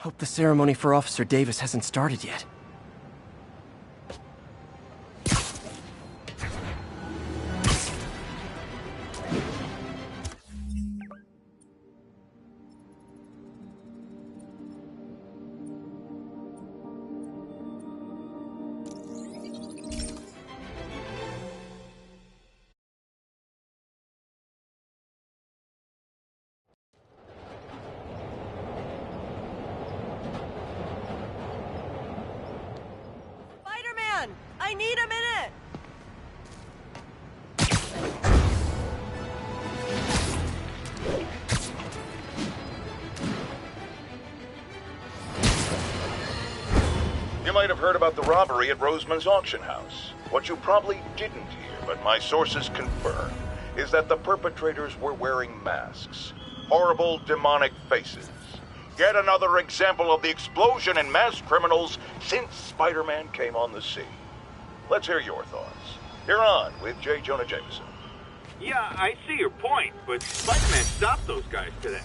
Hope the ceremony for Officer Davis hasn't started yet. I need a minute! You might have heard about the robbery at Roseman's auction house. What you probably didn't hear, but my sources confirm, is that the perpetrators were wearing masks. Horrible, demonic faces. Yet another example of the explosion in mass criminals since Spider-Man came on the scene. Let's hear your thoughts. You're on with J. Jonah Jameson. Yeah, I see your point, but Spider-Man stopped those guys today.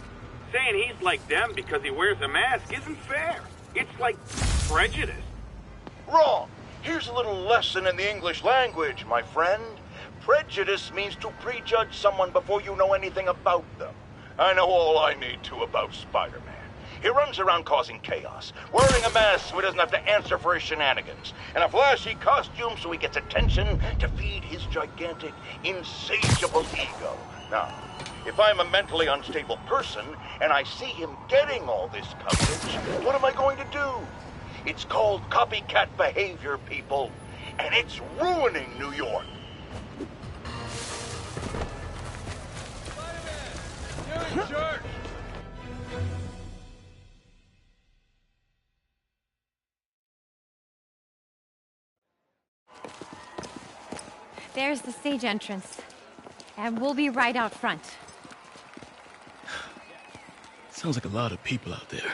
Saying he's like them because he wears a mask isn't fair. It's like prejudice. Wrong. Here's a little lesson in the English language, my friend. Prejudice means to prejudge someone before you know anything about them. I know all I need to about Spider-Man. He runs around causing chaos, wearing a mask so he doesn't have to answer for his shenanigans, and a flashy costume so he gets attention to feed his gigantic, insatiable ego. Now, if I'm a mentally unstable person and I see him getting all this coverage, what am I going to do? It's called copycat behavior, people, and it's ruining New York. Spider-Man! You're in charge! There's the stage entrance. And we'll be right out front. Sounds like a lot of people out there.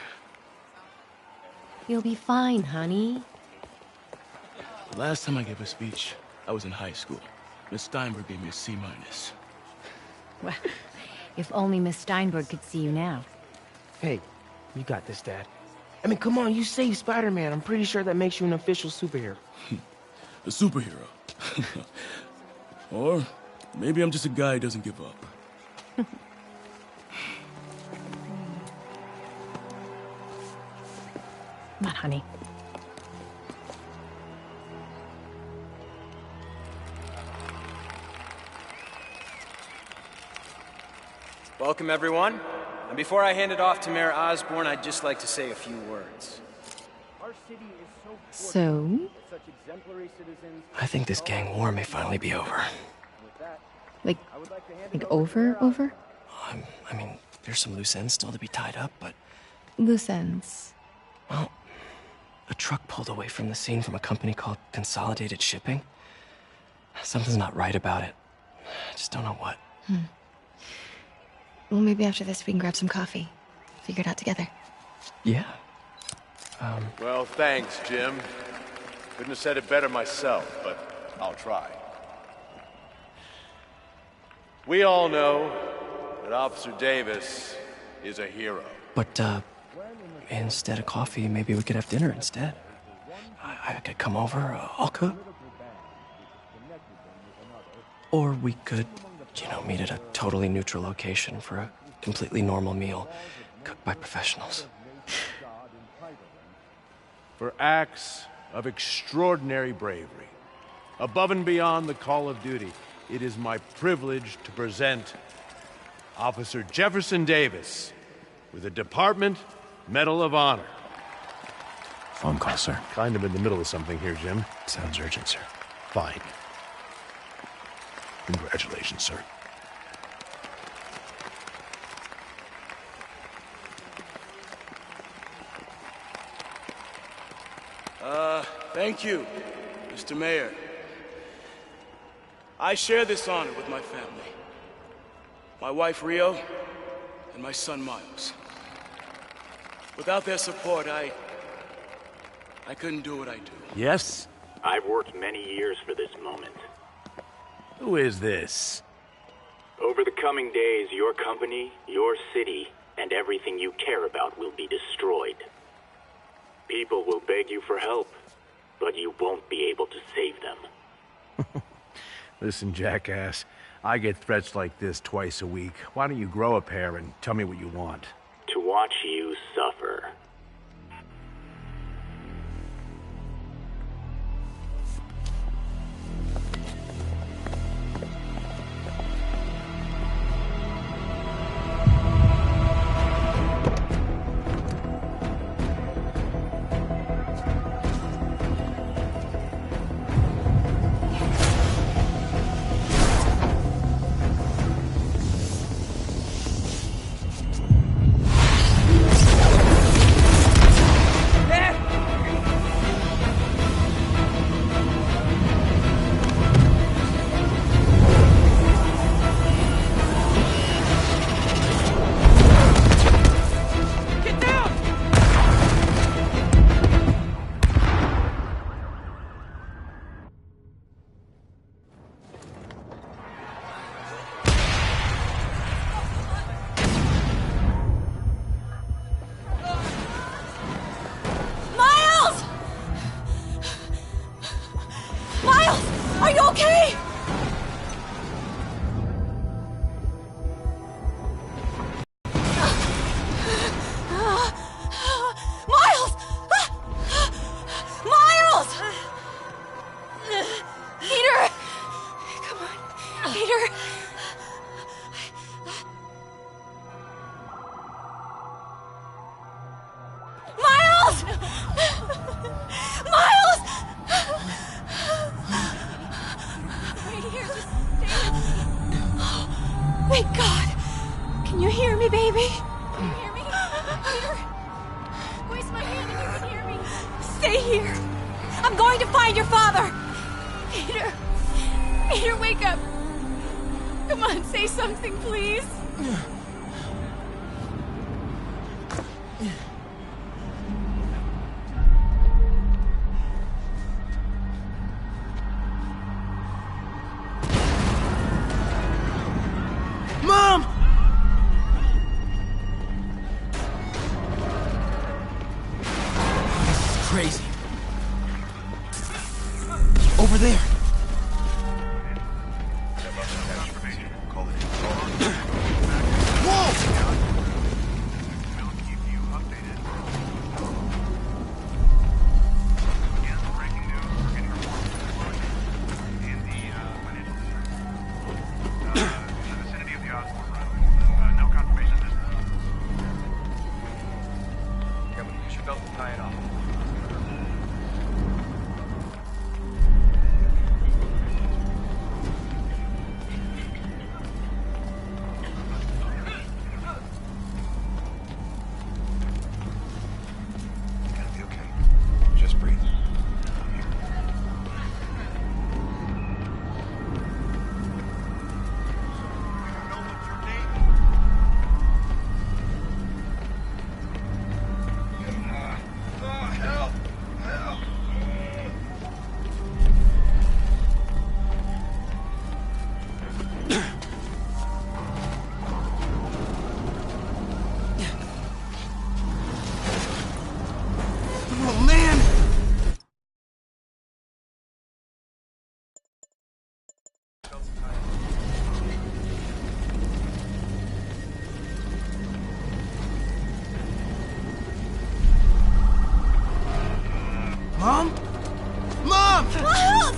You'll be fine, honey. The last time I gave a speech, I was in high school. Miss Steinberg gave me a C-. Well, if only Miss Steinberg could see you now. Hey, you got this, Dad. I mean, come on, you saved Spider-Man. I'm pretty sure that makes you an official superhero. A superhero. Or maybe I'm just a guy who doesn't give up. Come on, honey. Welcome, everyone. And before I hand it off to Mayor Osborn, I'd just like to say a few words. So? I think this gang war may finally be over. Like over? I mean, there's some loose ends still to be tied up, but... Loose ends. Well, a truck pulled away from the scene from a company called Consolidated Shipping. Something's not right about it. I just don't know what. Well, maybe after this we can grab some coffee. Figure it out together. Yeah. Well, thanks, Jim. Couldn't have said it better myself, but I'll try. We all know that Officer Davis is a hero. But, instead of coffee, maybe we could have dinner instead. I could come over, I'll cook. Or we could, meet at a totally neutral location for a completely normal meal, cooked by professionals. For acts of extraordinary bravery, above and beyond the call of duty, it is my privilege to present Officer Jefferson Davis with the Department Medal of Honor. Phone call, sir. Kind of in the middle of something here, Jim. Sounds urgent, sir. Fine. Congratulations, sir. Thank you, Mr. Mayor. I share this honor with my family. My wife, Rio, and my son, Miles. Without their support, I couldn't do what I do. Yes? I've worked many years for this moment. Who is this? Over the coming days, your company, your city, and everything you care about will be destroyed. beg you for help, but you won't be able to save them. Listen, jackass, I get threats like this twice a week. Why don't you grow a pair and tell me what you want? To watch you suffer. Are you okay? Miles! Miles! Peter! Come on, Peter. Miles! Miles! Right here, just stay with me. Oh, thank God. Can you hear me, baby? Can you hear me? Peter? Squeeze my hand if you can hear me. Stay here. I'm going to find your father. Peter. Peter, wake up. Come on, say something, please. Mom! This is crazy. Over there. Mom? Mom! Miles!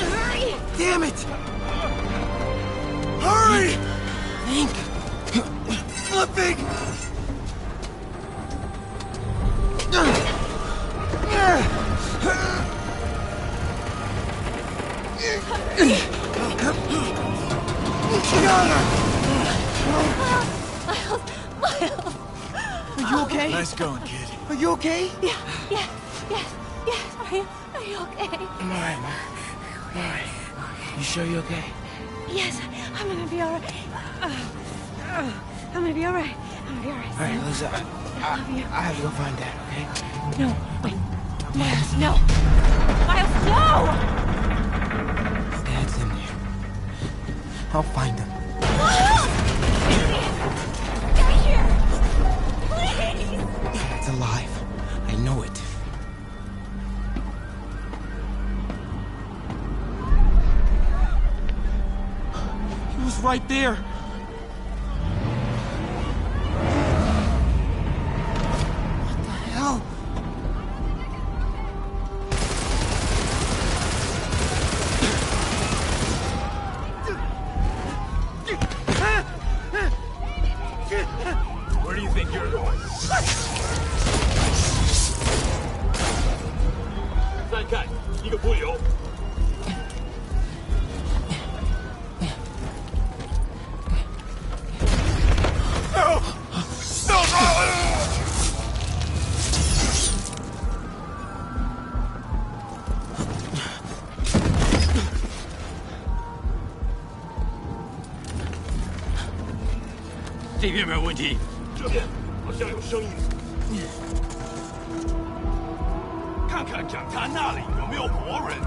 Hurry! Damn it! Hurry! Think. Flipping! Miles! Are you okay? Nice going, kid. Are you okay? Yes. Are you okay? I'm alright, Mom. I'm alright. You sure you're okay? Yes, I'm gonna be alright. I'm gonna be alright. Alright, Lisa, I love you. I have to go find Dad, okay? No, wait. Miles, no! Miles, no! Dad's in there. I'll find him. right there. What the hell? Where do you think you're going? 再看一个不留。这边没有问题。这边好像有声音。看看讲台那里有没有活人。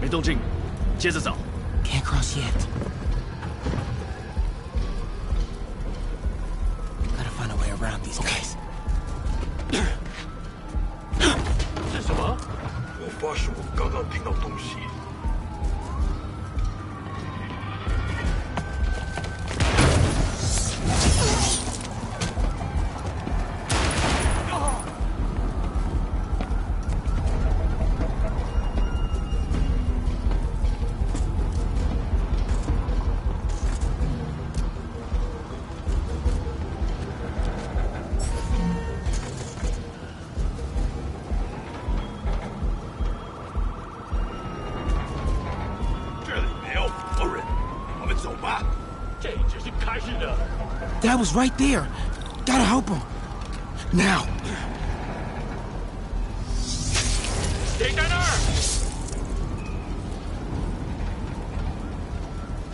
没动静，接着找。Can't cross yet. Gotta find a way around these guys. 是什么？我发誓，我刚刚听到东西。That was right there. Gotta help him. Now. 谁在那儿？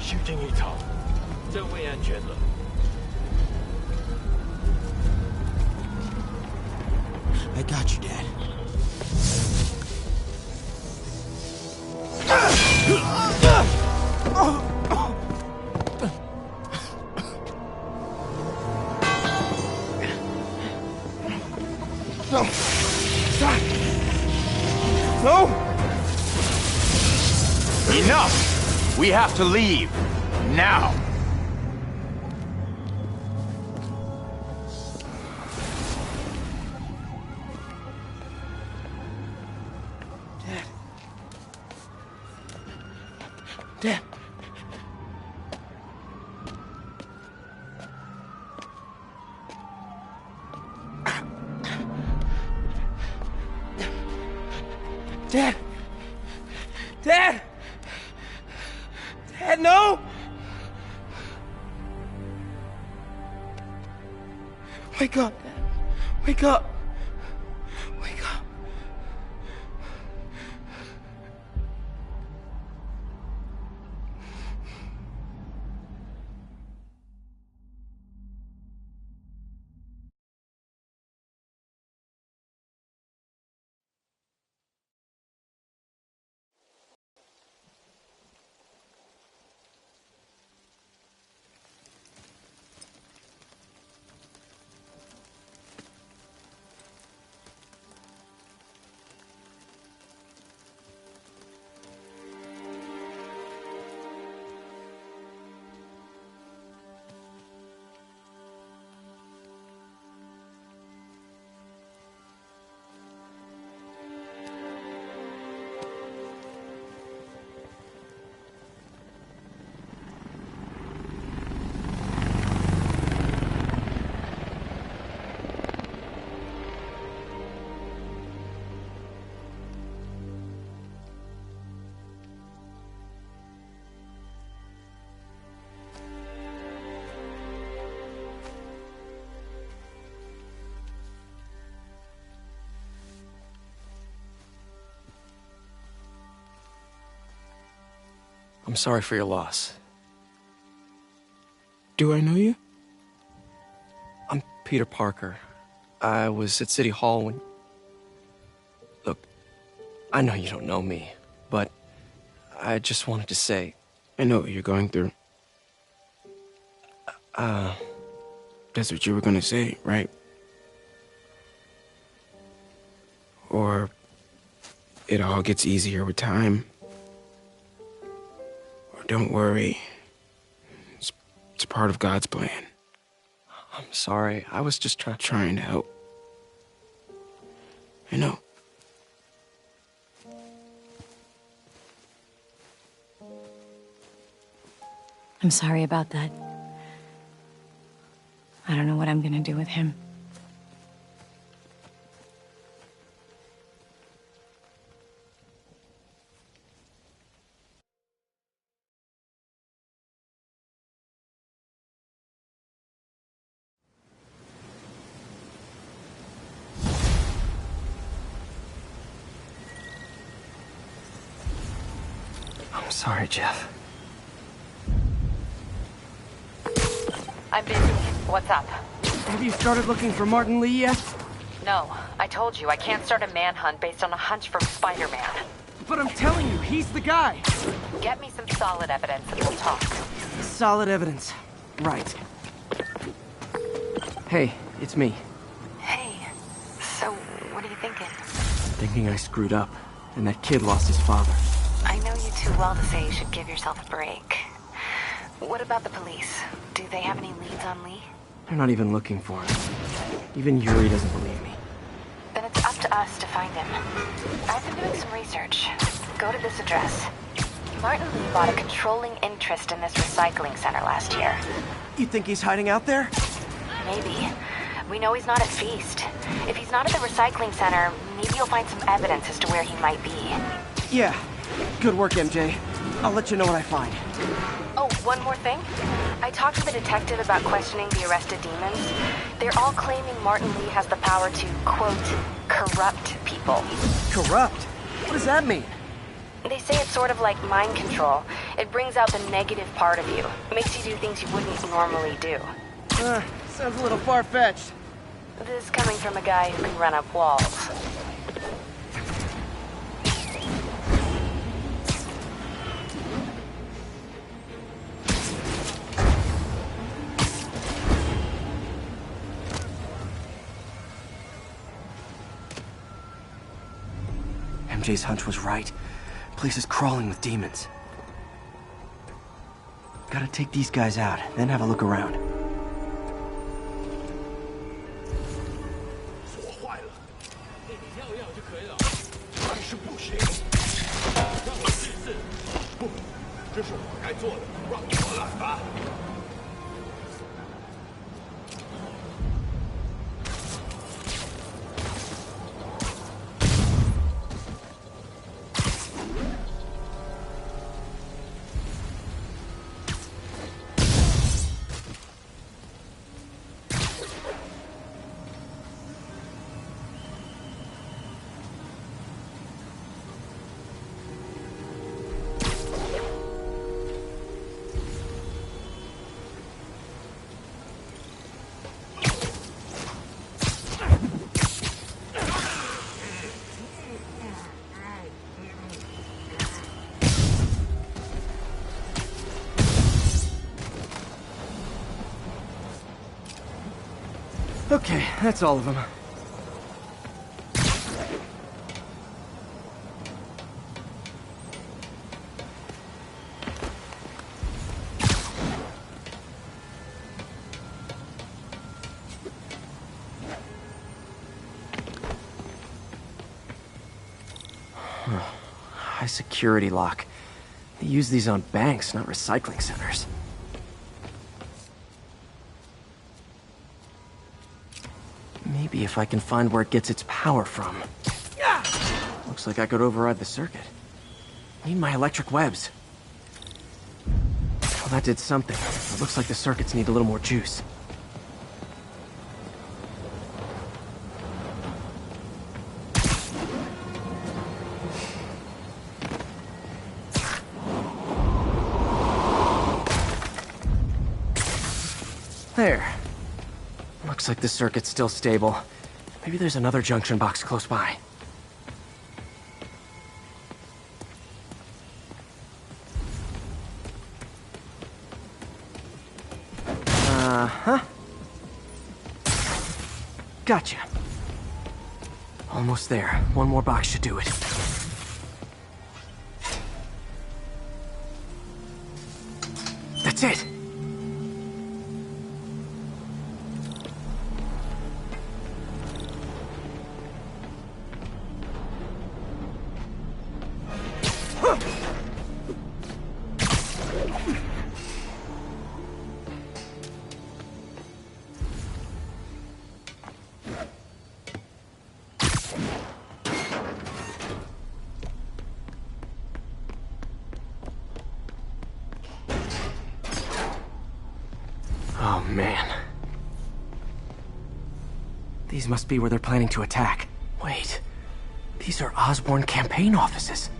虚惊一场，真为安全了。I got you, Dad. No! Stop! No! Enough! We have to leave. Now! Dad! Dad! Dad! Dad, no! Wake up, Dad. Wake up. Wake up. I'm sorry for your loss. Do I know you? I'm Peter Parker. I was at City Hall when... Look, I know you don't know me, but I just wanted to say... I know what you're going through. That's what you were gonna say, right? Or it all gets easier with time. Or don't worry. It's part of God's plan. I'm sorry. I was just Trying to help. I know. I'm sorry about that. I don't know what I'm gonna do with him. I'm sorry, Jeff. I'm busy. What's up? Have you started looking for Martin Lee yet? No, I told you I can't start a manhunt based on a hunch from Spider-Man. But I'm telling you, he's the guy. Get me some solid evidence and we'll talk. Solid evidence. Right. Hey, it's me. Hey, so what are you thinking? Thinking I screwed up, and that kid lost his father. I know you too well to say you should give yourself a break. What about the police? Do they have any leads on Lee? They're not even looking for him. Even Yuri doesn't believe me. Then it's up to us to find him. I've been doing some research. Go to this address. Martin Lee bought a controlling interest in this recycling center last year. You think he's hiding out there? Maybe. We know he's not at Feast. If he's not at the recycling center, maybe you'll find some evidence as to where he might be. Yeah. Good work, MJ. I'll let you know what I find. Oh, one more thing. I talked to the detective about questioning the arrested demons. They're all claiming Martin Lee has the power to, quote, corrupt people. Corrupt? What does that mean? They say it's sort of like mind control. It brings out the negative part of you. Makes you do things you wouldn't normally do. Sounds a little far-fetched. This coming from a guy who can run up walls. MJ's hunch was right. Place is crawling with demons. Gotta take these guys out, then have a look around. 锁坏了，你要就可以了。还是不行，让我试试。不，这是我该做的，让我来吧。 Okay, that's all of them. High security lock. They use these on banks, not recycling centers. Maybe if I can find where it gets its power from. Looks like I could override the circuit. Need my electric webs. Well, that did something. It looks like the circuits need a little more juice. There. Looks like the circuit's still stable. Maybe there's another junction box close by. Uh-huh. Gotcha. Almost there. One more box should do it. That's it! Oh, man. These must be where they're planning to attack. Wait, these are Osborn campaign offices.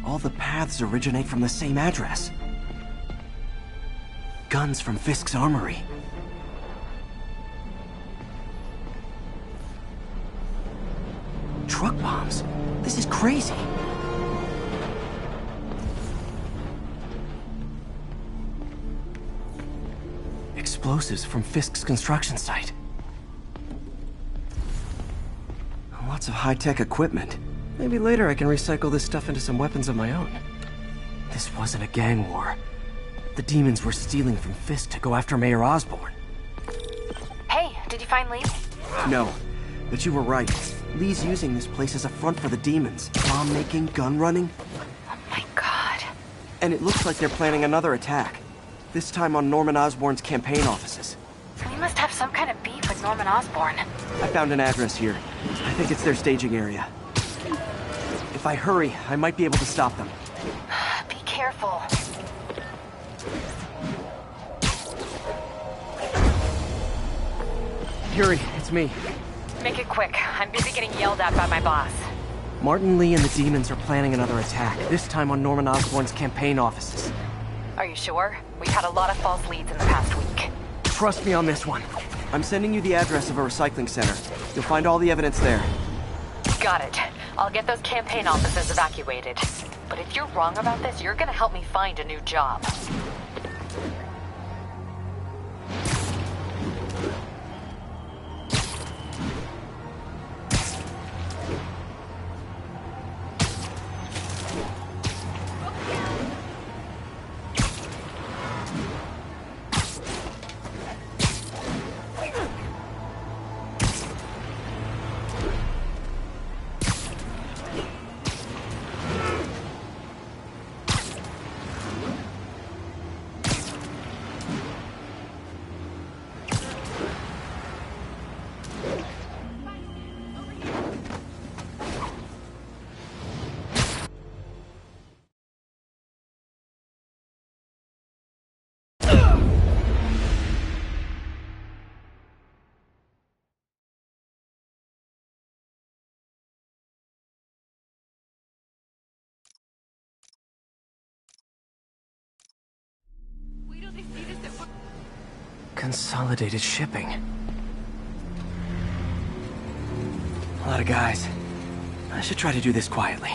All the paths originate from the same address. Guns from Fisk's armory. Truck bombs? This is crazy. Explosives from Fisk's construction site. Lots of high-tech equipment. Maybe later I can recycle this stuff into some weapons of my own. This wasn't a gang war. The demons were stealing from Fisk to go after Mayor Osborn. Hey, did you find Lee? No, but you were right. Lee's using this place as a front for the demons. Bomb-making, gun-running. Oh my god. And it looks like they're planning another attack. This time on Norman Osborn's campaign offices. Lee must have some kind of beef with Norman Osborn. I found an address here. I think it's their staging area. If I hurry, I might be able to stop them. Be careful. Yuri, it's me. Make it quick. I'm busy getting yelled at by my boss. Martin Lee and the demons are planning another attack, this time on Norman Osborn's campaign offices. Are you sure? We've had a lot of false leads in the past week. Trust me on this one. I'm sending you the address of a recycling center. You'll find all the evidence there. Got it. I'll get those campaign offices evacuated. But if you're wrong about this, you're gonna help me find a new job. Consolidated shipping. A lot of guys. I should try to do this quietly,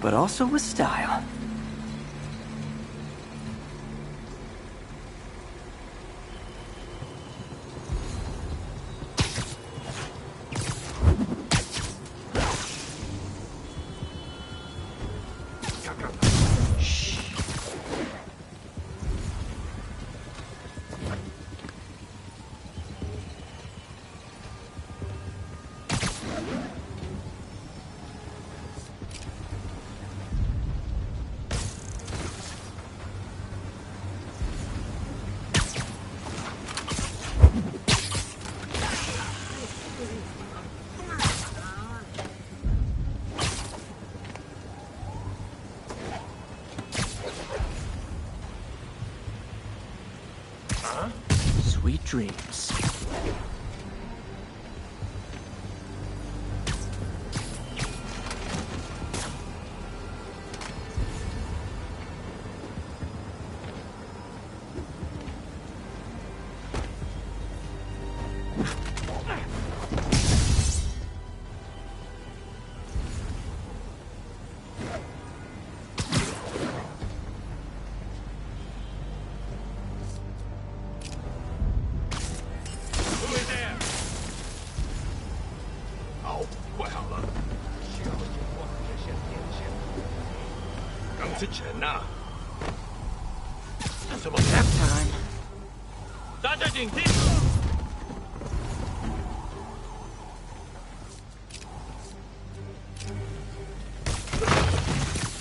but also with style. Sweet dreams. 之前呐、什么 Nap time. 大家警惕！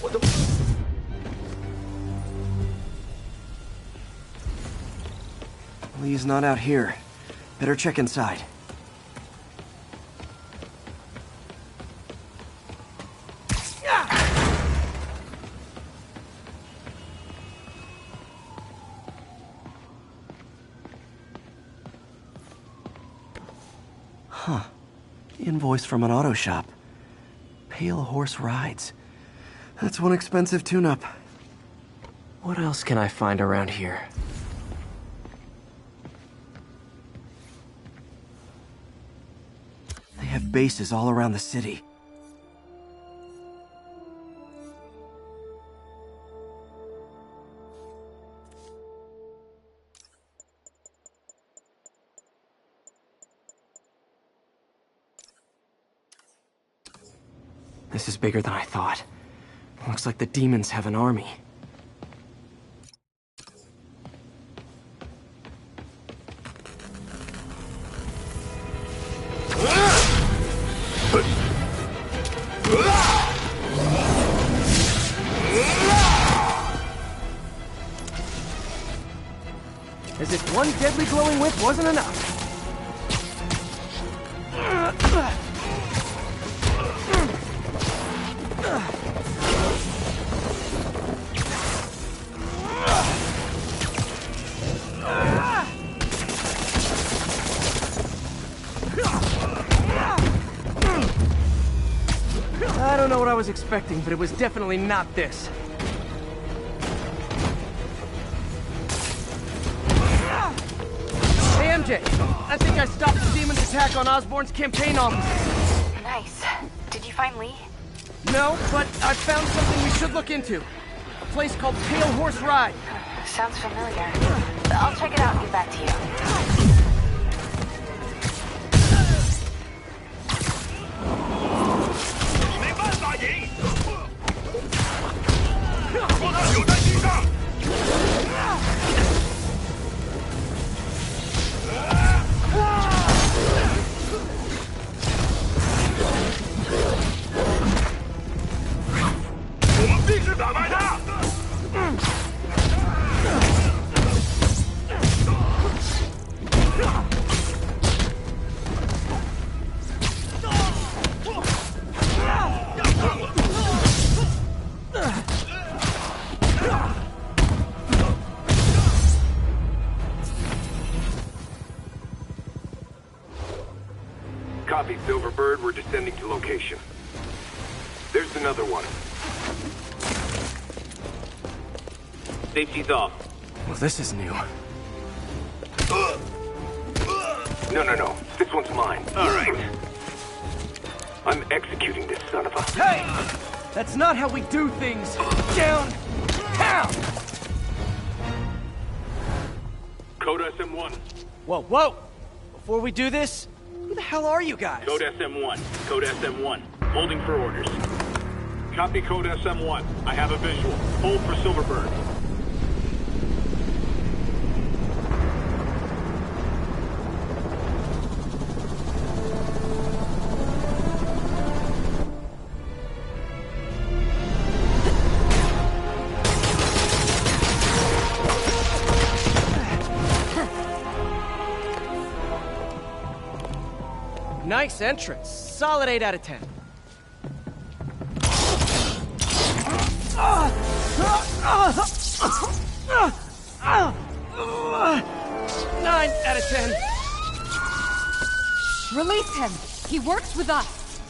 我的 Lee's not out here. Better check inside. Huh. Invoice from an auto shop. Pale Horse Rides. That's one expensive tune-up. What else can I find around here? They have bases all around the city. This is bigger than I thought. Looks like the demons have an army. As if one deadly glowing whip wasn't enough. I don't know what I was expecting, but it was definitely not this. Hey, MJ, I think I stopped the demon's attack on Osborn's campaign office. Nice. Did you find Lee? No, but I found something we should look into. A place called Pale Horse Ride. Sounds familiar. I'll check it out and get back to you. 'Copy, Silverbird. We're descending to location. There's another one. Safety's off. Well, this is new. No. This one's mine. All right. I'm executing this son of a... Hey! That's not how we do things! Downtown! Code SM1. Whoa! Before we do this, who the hell are you guys? Code SM1. Code SM1. Holding for orders. Copy Code SM1. I have a visual. Hold for Silverbird. Nice entrance. Solid 8 out of 10. 9 out of 10. Release him. He works with us.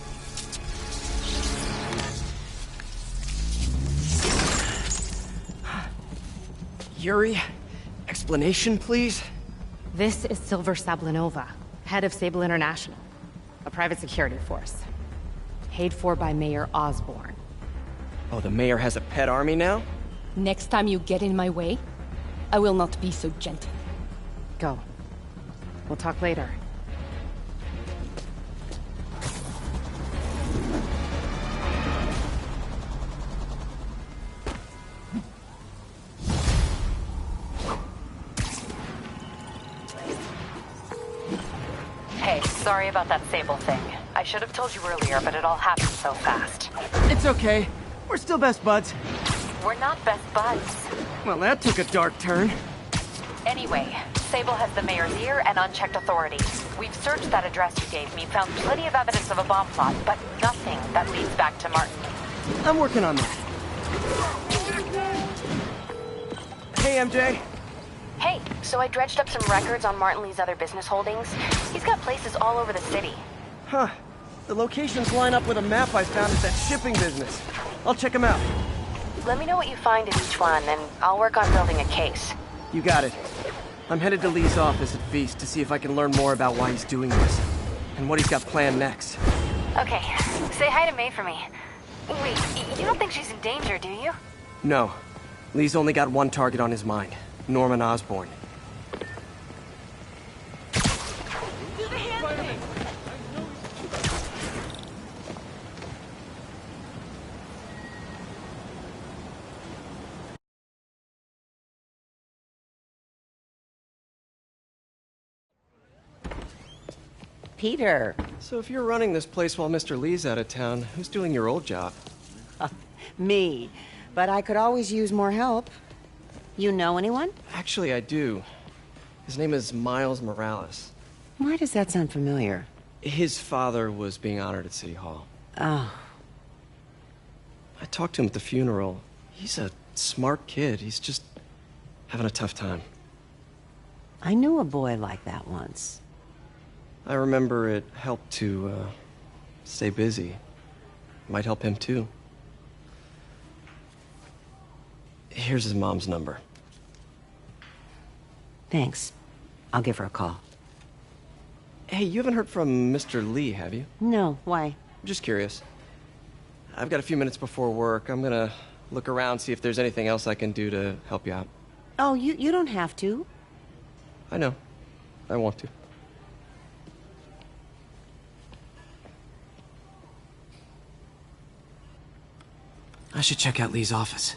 Yuri, explanation, please? This is Silver Sablinova, head of Sable International, a private security force. Paid for by Mayor Osborn. Oh, the mayor has a pet army now? Next time you get in my way, I will not be so gentle. Go. We'll talk later. Sorry about that Sable thing. I should have told you earlier, but it all happened so fast. It's okay. We're still best buds. We're not best buds. Well, that took a dark turn. Anyway, Sable has the mayor's ear and unchecked authority. We've searched that address you gave me, found plenty of evidence of a bomb plot, but nothing that leads back to Martin. I'm working on that. Hey, MJ. Hey, so I dredged up some records on Martin Lee's other business holdings. He's got places all over the city. Huh. The locations line up with a map I found at that shipping business. I'll check them out. Let me know what you find in each one, and I'll work on building a case. You got it. I'm headed to Lee's office at Feast to see if I can learn more about why he's doing this, and what he's got planned next. Okay, say hi to May for me. Wait, you don't think she's in danger, do you? No. Lee's only got one target on his mind. Norman Osborn. Peter. So if you're running this place while Mr. Lee's out of town, who's doing your old job? Me. But I could always use more help. You know anyone? Actually, I do. His name is Miles Morales. Why does that sound familiar? His father was being honored at City Hall. Oh. I talked to him at the funeral. He's a smart kid. He's just having a tough time. I knew a boy like that once. I remember it helped to, stay busy. Might help him, too. Here's his mom's number. Thanks. I'll give her a call. Hey, you haven't heard from Mr. Lee, have you? No, why? Just curious. I've got a few minutes before work. I'm gonna look around, see if there's anything else I can do to help you out. Oh, you don't have to. I know. I want to. I should check out Lee's office.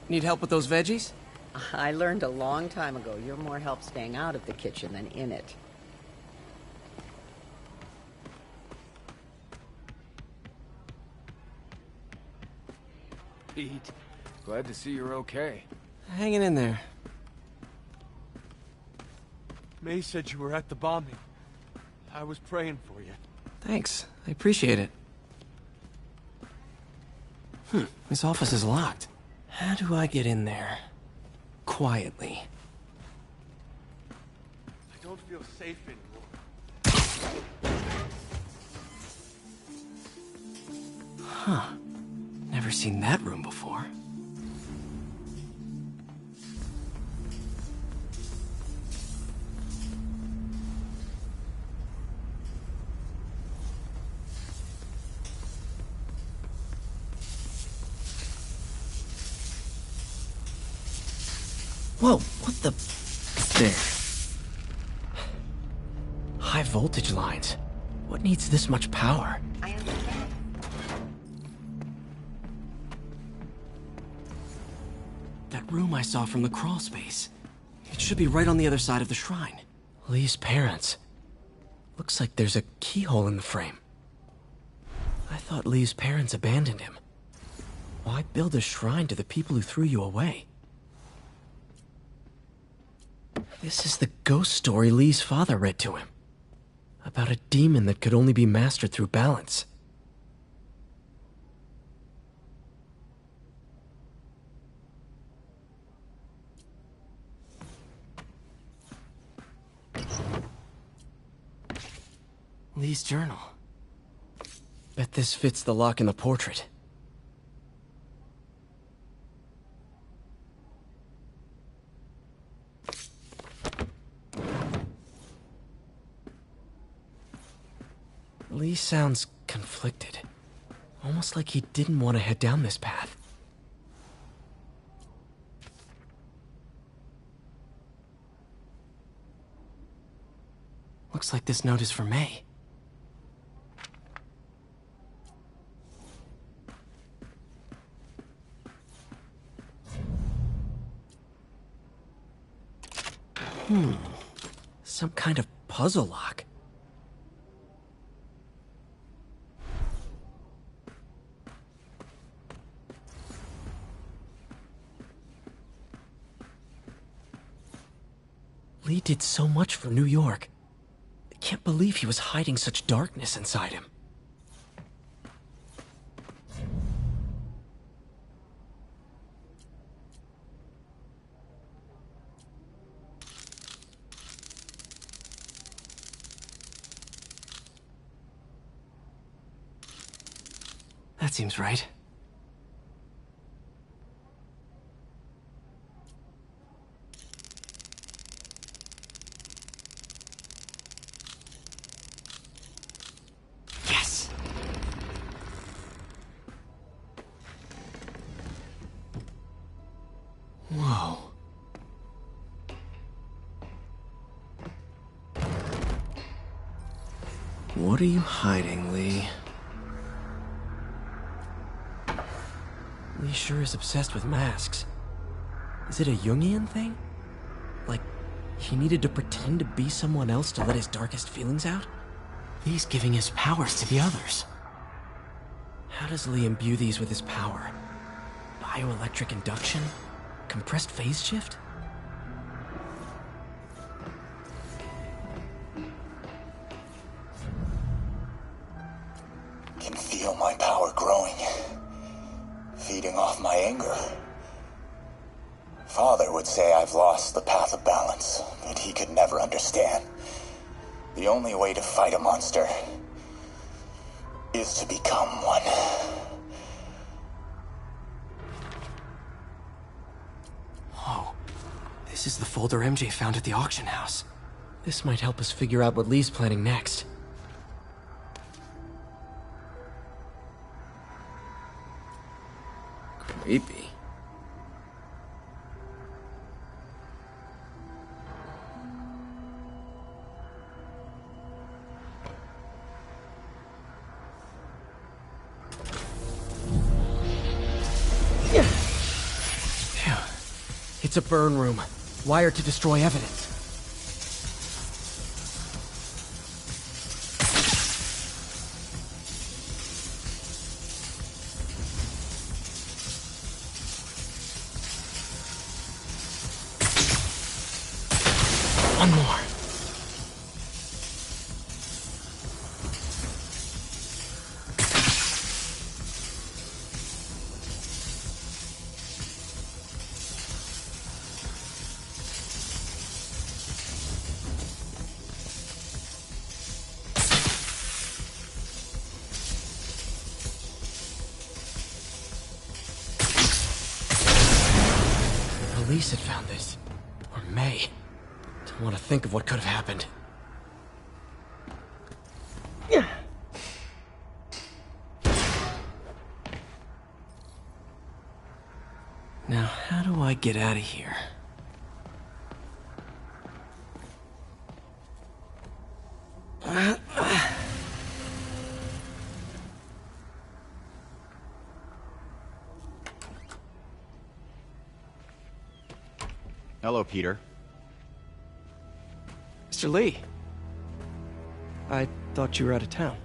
Need help with those veggies? I learned a long time ago you're more help staying out of the kitchen than in it. Pete, glad to see you're okay. Hanging in there. May said you were at the bombing. I was praying for you. Thanks. I appreciate it. This office is locked. How do I get in there? Quietly. I don't feel safe anymore. Huh. Never seen that room before. Whoa, what the... There. High voltage lines. What needs this much power? That room I saw from the crawl space. It should be right on the other side of the shrine. Lee's parents. Looks like there's a keyhole in the frame. I thought Lee's parents abandoned him. Why build a shrine to the people who threw you away? This is the ghost story Lee's father read to him. About a demon that could only be mastered through balance. Lee's journal. Bet this fits the lock in the portrait. Lee sounds conflicted. Almost like he didn't want to head down this path. Looks like this note is for May. Some kind of puzzle lock. Lee did so much for New York. I can't believe he was hiding such darkness inside him. That seems right. Yes! Whoa. What are you hiding, Lee? Lee sure is obsessed with masks. Is it a Jungian thing? Like, he needed to pretend to be someone else to let his darkest feelings out? Lee's giving his powers to the others. How does Lee imbue these with his power? Bioelectric induction? Compressed phase shift? Can feel my power growing. Feeding off my anger. Father would say I've lost the path of balance, but he could never understand. The only way to fight a monster is to become one. Oh, this is the folder MJ found at the auction house. This might help us figure out what Lee's planning next. Creepy. Phew. It's a burn room, wired to destroy evidence. One more. Police had found this. Or May. Don't want to think of what could have happened. Now, how do I get out of here? Hello, Peter. Mr. Lee. I thought you were out of town.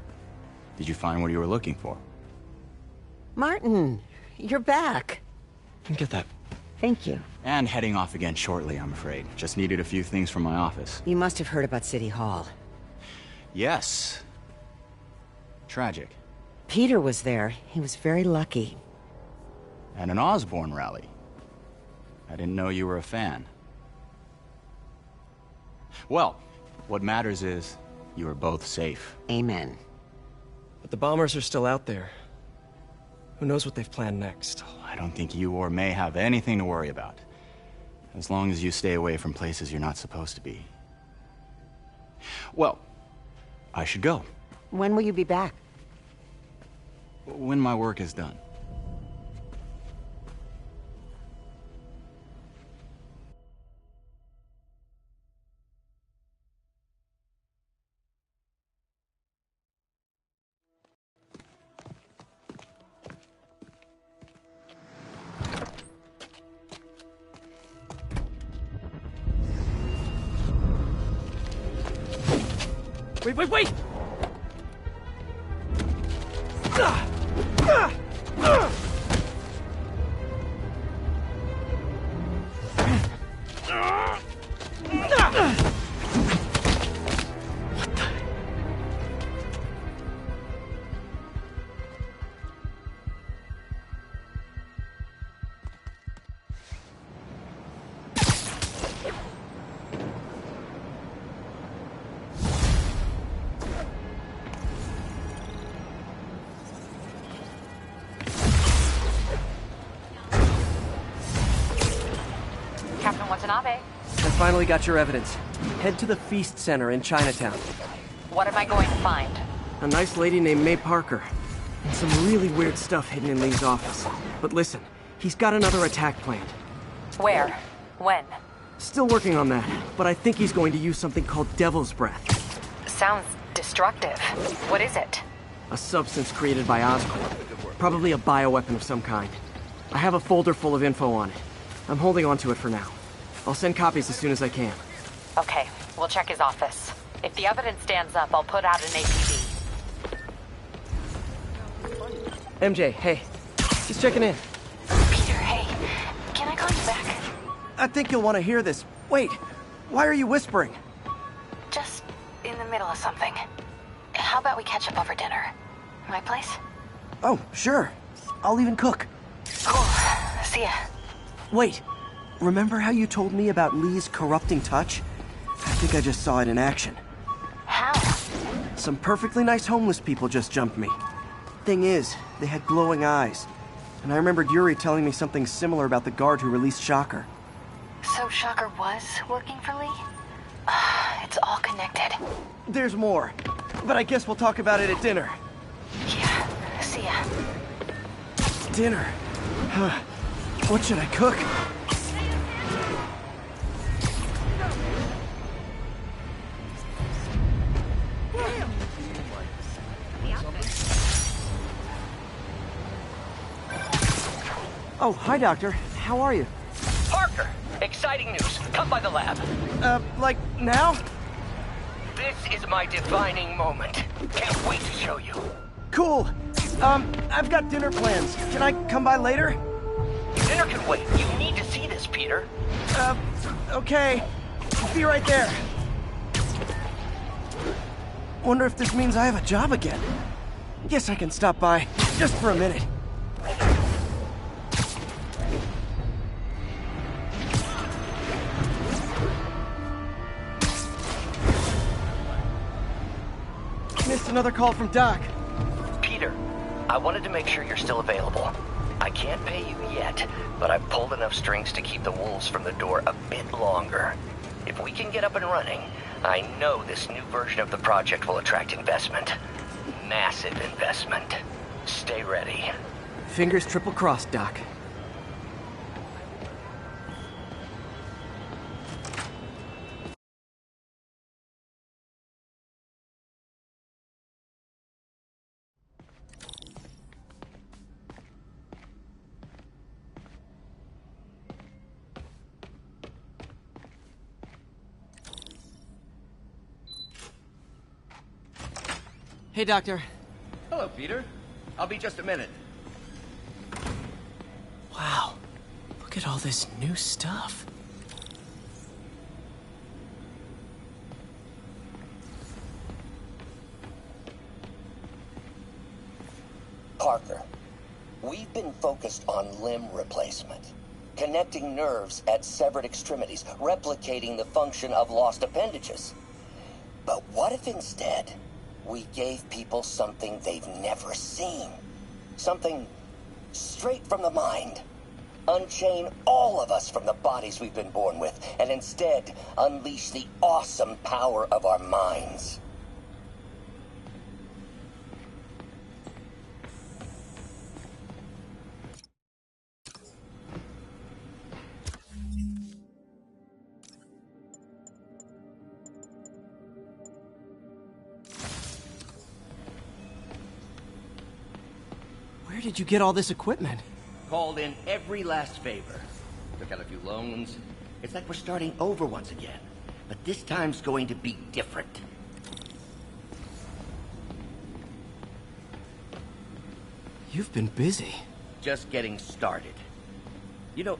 Did you find what you were looking for? Martin, you're back. Get that. Thank you. And heading off again shortly, I'm afraid. Just needed a few things from my office. You must have heard about City Hall. Yes. Tragic. Peter was there. He was very lucky. At an Osborn rally. I didn't know you were a fan. Well, what matters is you are both safe. Amen. But the bombers are still out there. Who knows what they've planned next? I don't think you or May have anything to worry about. As long as you stay away from places you're not supposed to be. Well, I should go. When will you be back? When my work is done. Wait! Captain Watanabe, I finally got your evidence. Head to the Feast Center in Chinatown. what am I going to find? A nice lady named May Parker. And some really weird stuff hidden in Lee's office. But listen, he's got another attack planned. Where? When? Still working on that, but I think he's going to use something called Devil's Breath. Sounds destructive. What is it? A substance created by Oscorp. Probably a bioweapon of some kind. I have a folder full of info on it. I'm holding on to it for now. I'll send copies as soon as I can. Okay, we'll check his office. If the evidence stands up, I'll put out an APB. MJ, hey. Just checking in. Peter, hey. Can I call you back? I think you'll want to hear this. Wait, why are you whispering? Just in the middle of something. How about we catch up over dinner? My place? Oh, sure. I'll even cook. Cool. See ya. Wait, remember how you told me about Lee's corrupting touch? I think I just saw it in action. How? Some perfectly nice homeless people just jumped me. Thing is, they had glowing eyes. And I remembered Yuri telling me something similar about the guard who released Shocker. So Shocker was working for Lee? It's all connected. There's more, but I guess we'll talk about it at dinner. Yeah, see ya. Dinner? What should I cook? Oh, hi, Doctor. How are you? Parker! Exciting news. Come by the lab. Like now? This is my defining moment. Can't wait to show you. Cool. I've got dinner plans. Can I come by later? Dinner can wait. You need to see this, Peter. Okay. I'll be right there. Wonder if this means I have a job again. Guess I can stop by just for a minute. Missed another call from Doc. Peter, I wanted to make sure you're still available. I can't pay you yet, but I've pulled enough strings to keep the wolves from the door a bit longer. If we can get up and running, I know this new version of the project will attract investment. Massive investment. Stay ready. Fingers triple crossed, Doc. Hey, Doctor. Hello, Peter. I'll be just a minute. Wow. Look at all this new stuff. Parker, we've been focused on limb replacement, connecting nerves at severed extremities, replicating the function of lost appendages. But what if instead we gave people something they've never seen? Something straight from the mind. Unchain all of us from the bodies we've been born with, and instead unleash the awesome power of our minds. Where did you get all this equipment? Called in every last favor. Took out a few loans. It's like we're starting over once again. But this time's going to be different. You've been busy. Just getting started. You know,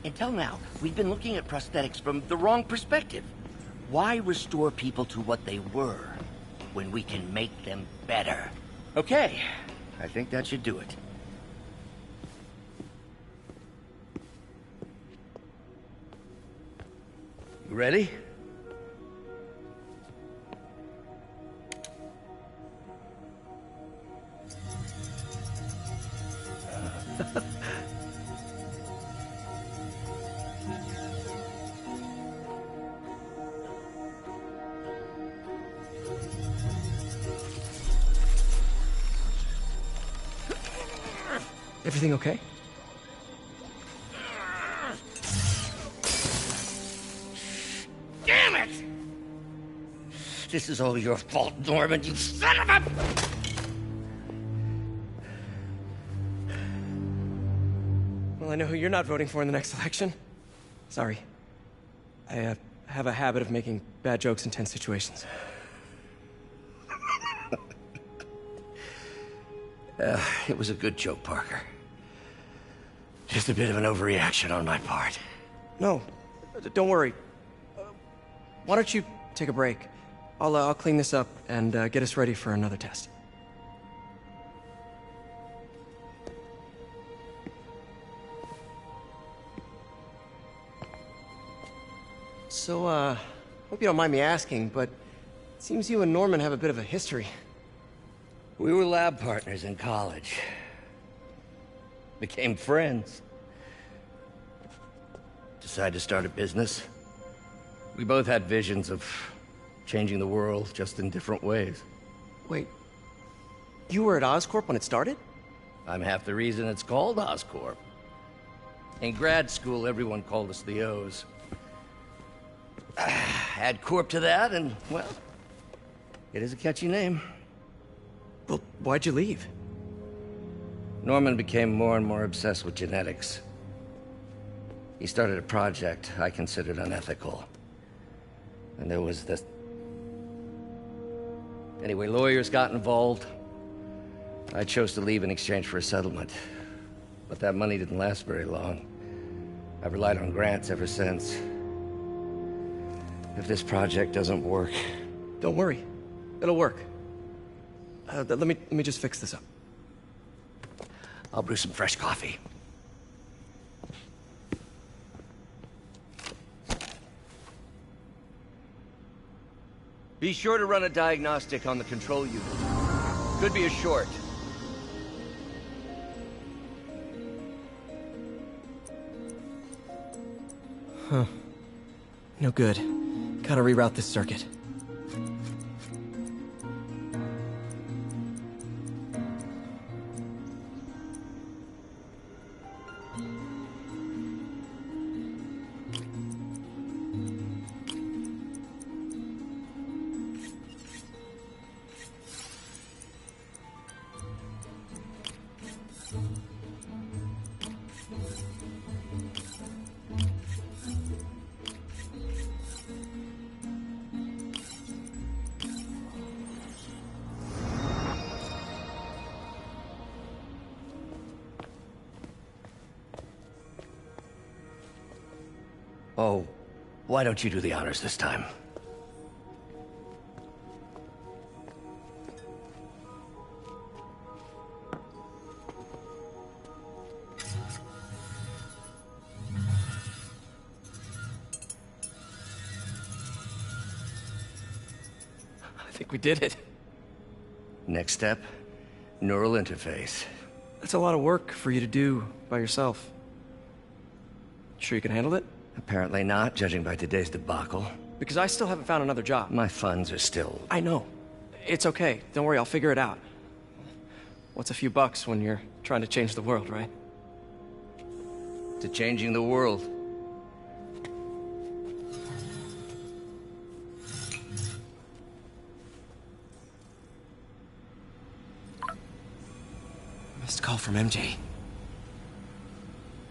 until now, we've been looking at prosthetics from the wrong perspective. Why restore people to what they were when we can make them better? Okay, I think that should do it. You ready? Everything okay? Damn it! This is all your fault, Norman, you son of a... Well, I know who you're not voting for in the next election. Sorry. I have a habit of making bad jokes in tense situations. It was a good joke, Parker. Just a bit of an overreaction on my part. No, don't worry. Why don't you take a break? I'll clean this up and get us ready for another test. So, hope you don't mind me asking, but it seems you and Norman have a bit of a history. We were lab partners in college. Became friends. Decided to start a business. We both had visions of changing the world, just in different ways. Wait, you were at Oscorp when it started? I'm half the reason it's called Oscorp. In grad school, everyone called us the O's. Add Corp to that, and, well, it is a catchy name. Well, why'd you leave? Norman became more and more obsessed with genetics. He started a project I considered unethical. And there was this... Anyway, lawyers got involved. I chose to leave in exchange for a settlement. But that money didn't last very long. I've relied on grants ever since. If this project doesn't work... Don't worry. It'll work. Let me just fix this up. I'll brew some fresh coffee. Be sure to run a diagnostic on the control unit. Could be a short. Huh. No good. Gotta reroute this circuit. Oh, why don't you do the honors this time? I think we did it. Next step, neural interface. That's a lot of work for you to do by yourself. Sure you can handle it? Apparently not, judging by today's debacle. Because I still haven't found another job. My funds are still... I know. It's okay. Don't worry, I'll figure it out. What's a few bucks when you're trying to change the world, right? To changing the world. Missed call from MJ.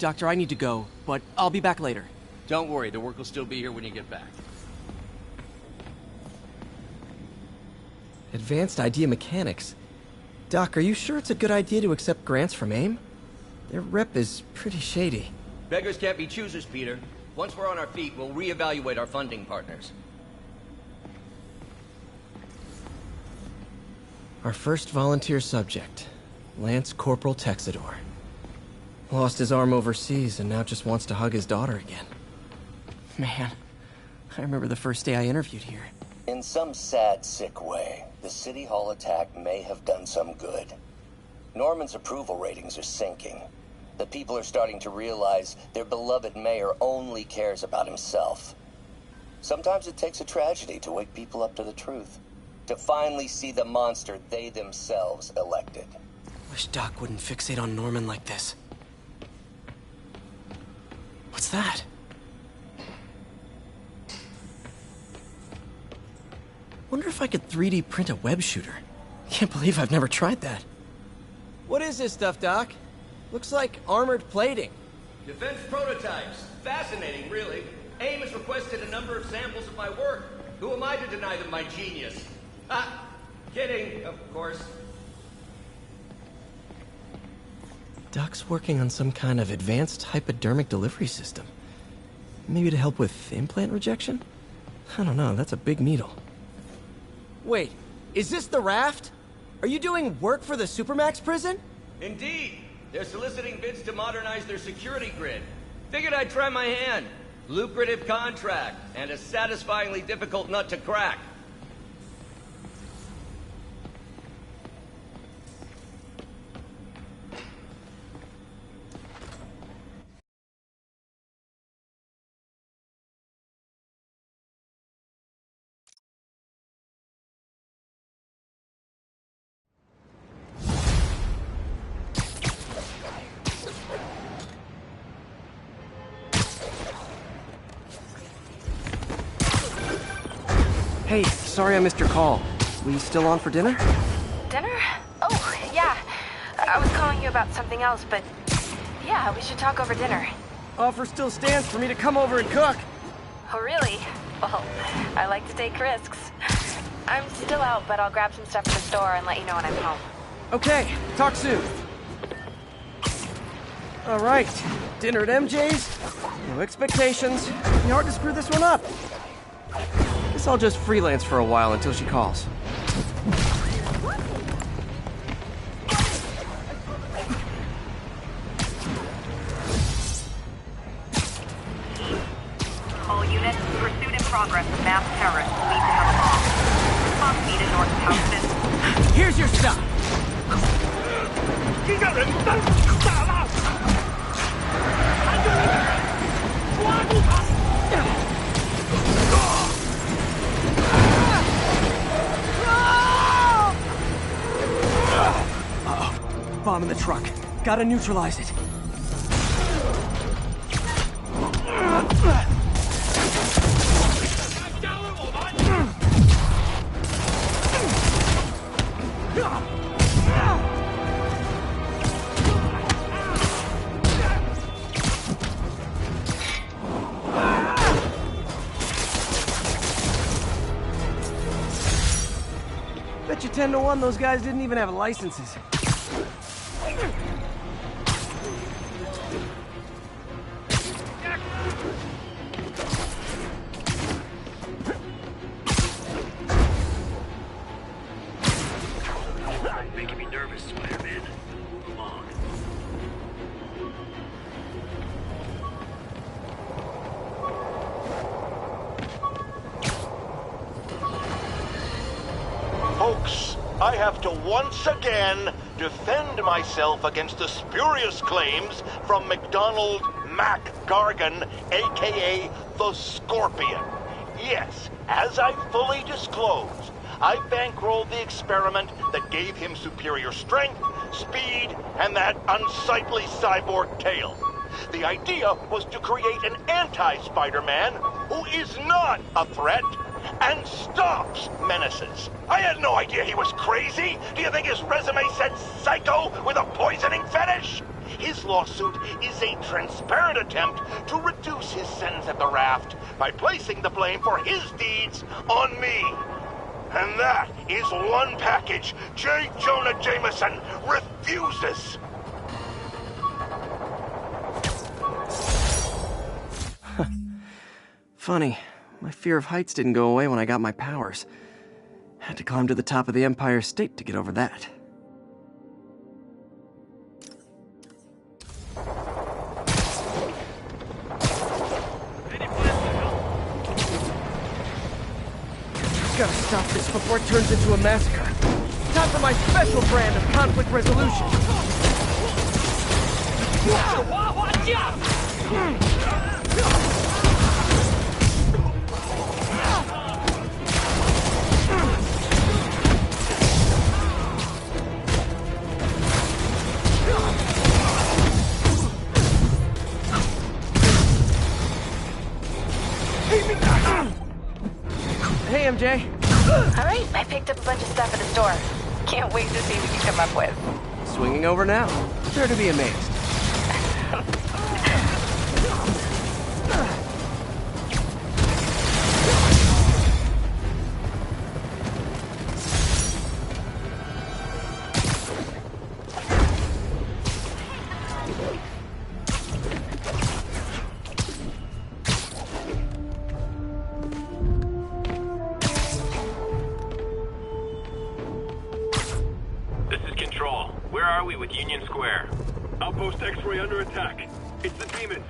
Doctor, I need to go, but I'll be back later. Don't worry, the work will still be here when you get back. Advanced idea mechanics. Doc, are you sure it's a good idea to accept grants from AIM? Their rep is pretty shady. Beggars can't be choosers, Peter. Once we're on our feet, we'll reevaluate our funding partners. Our first volunteer subject, Lance Corporal Texador. Lost his arm overseas and now just wants to hug his daughter again. Man, I remember the first day I interviewed here. In some sad, sick way, the City Hall attack may have done some good. Norman's approval ratings are sinking. The people are starting to realize their beloved mayor only cares about himself. Sometimes it takes a tragedy to wake people up to the truth. To finally see the monster they themselves elected. Wish Doc wouldn't fixate on Norman like this. What's that? Wonder if I could 3D print a web shooter. Can't believe I've never tried that. What is this stuff, Doc? Looks like armored plating. Defense prototypes. Fascinating, really. AIM has requested a number of samples of my work. Who am I to deny them my genius? Ah, kidding, of course. Doc's working on some kind of advanced hypodermic delivery system. Maybe to help with implant rejection? I don't know, that's a big needle. Wait, is this the raft? Are you doing work for the Supermax prison? Indeed. They're soliciting bids to modernize their security grid. Figured I'd try my hand. Lucrative contract, and a satisfyingly difficult nut to crack. Hey, sorry I missed your call. We still on for dinner? Dinner? Oh, yeah. I was calling you about something else, but yeah, we should talk over dinner. Offer still stands for me to come over and cook. Oh, really? Well, I like to take risks. I'm still out, but I'll grab some stuff at the store and let you know when I'm home. Okay, talk soon. All right, dinner at MJ's. No expectations. Be hard to screw this one up. Guess I'll just freelance for a while until she calls. All units, pursuit in progress of mass terrorists believed to have a bomb. Top speed in North Townsend. Here's your stuff. 这个人单大蜡，抓住他！ Uh-oh. Bomb in the truck. Gotta neutralize it. Bet you 10 to 1 those guys didn't even have licenses. Making me nervous, Spider-Man. Come on. Folks, I have to once again defend myself against the spurious claims from McDonald Mac Gargan, aka the Scorpion. Yes, as I fully disclosed, I bankrolled the experiment that gave him superior strength, speed, and that unsightly cyborg tail. The idea was to create an anti-Spider-Man who is not a threat and stops menaces. I had no idea he was crazy. Do you think his resume said psycho with a poisoning fetish? His lawsuit is a transparent attempt to reduce his sentence at the raft by placing the blame for his deeds on me. And that is one package J. Jonah Jameson refuses. Funny, my fear of heights didn't go away when I got my powers. Had to climb to the top of the Empire State to get over that. Gotta stop this before it turns into a massacre. Time for my special brand of conflict resolution. Hey, MJ. All right, I picked up a bunch of stuff at the store. Can't wait to see what you come up with. Swinging over now. Prepare to be amazed. Where are we with Union Square? Outpost X-ray under attack. It's the demons.